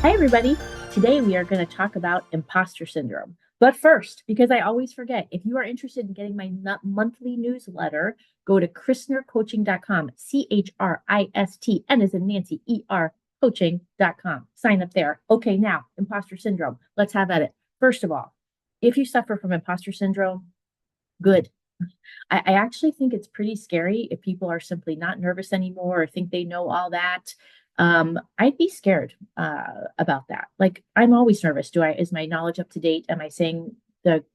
Hi, everybody. Today we are going to talk about imposter syndrome. But first, because I always forget, if you are interested in getting my monthly newsletter, go to christnercoaching.com, CHRISTN as in Nancy, ER coaching.com. Sign up there. Okay, now, imposter syndrome. Let's have at it. First of all, if you suffer from imposter syndrome, good. I actually think it's pretty scary if people are simply not nervous anymore or think they know all that. I'd be scared about that. Like I'm always nervous. Is my knowledge up to date? Am I saying the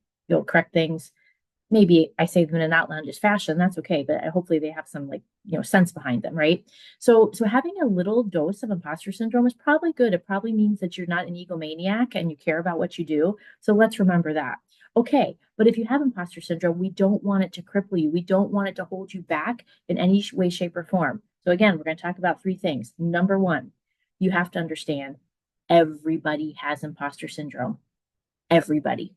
correct things? Maybe I say them in an outlandish fashion. That's okay, but hopefully they have some sense behind them, right? So having a little dose of imposter syndrome is probably good. It probably means that you're not an egomaniac and you care about what you do. So let's remember that. Okay, but if you have imposter syndrome, we don't want it to cripple you. We don't want it to hold you back in any way, shape, or form. So again, we're going to talk about three things. Number one, you have to understand everybody has imposter syndrome. Everybody.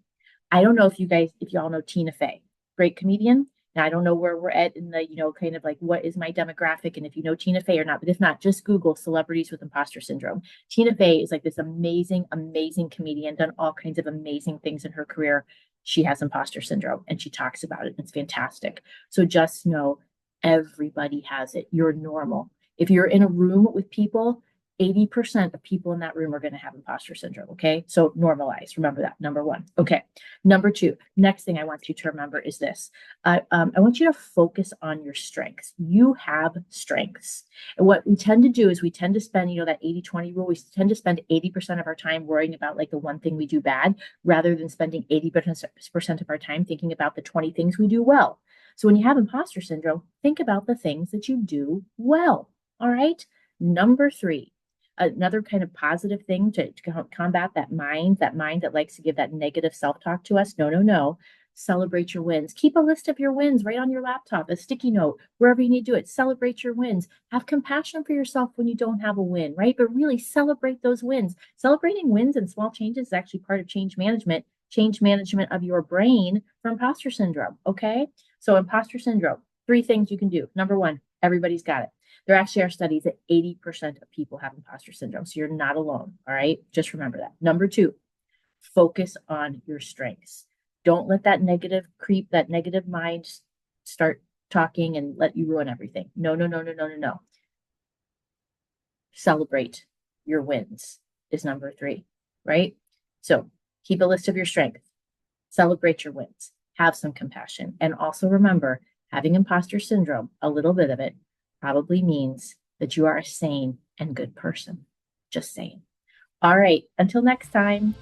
I don't know if y'all know Tina Fey, great comedian. Now I don't know where we're at in the, kind of like what is my demographic and if you know Tina Fey or not, but if not, just Google celebrities with imposter syndrome. Tina Fey is like this amazing, amazing comedian, done all kinds of amazing things in her career. She has imposter syndrome and she talks about it. It's fantastic. So just know everybody has it. You're normal. If you're in a room with people, 80% of people in that room are going to have imposter syndrome. Okay. So normalize. Remember that. Number one. Okay. Number two, next thing I want you to remember is this. I want you to focus on your strengths. You have strengths. And what we tend to do is we tend to spend, that 80-20 rule, we tend to spend 80% of our time worrying about like the one thing we do bad rather than spending 80% of our time thinking about the 20 things we do well. So when you have imposter syndrome, think about the things that you do well. All right. Number three, another kind of positive thing to combat that mind that likes to give that negative self-talk to us. No, no, no. Celebrate your wins. Keep a list of your wins right on your laptop, a sticky note, wherever you need to do it. Celebrate your wins. Have compassion for yourself when you don't have a win, right? But really celebrate those wins. Celebrating wins and small changes is actually part of change management of your brain for imposter syndrome. Okay. So imposter syndrome, three things you can do. Number one, everybody's got it. There actually are studies that 80% of people have imposter syndrome. So you're not alone. All right. Just remember that. Number two, focus on your strengths. Don't let that negative mind start talking and let you ruin everything. No, no, no, no, no, no, no. Celebrate your wins is number three, right? So keep a list of your strengths, celebrate your wins, have some compassion. And also remember, having imposter syndrome, a little bit of it, probably means that you are a sane and good person. Just saying. All right. Until next time.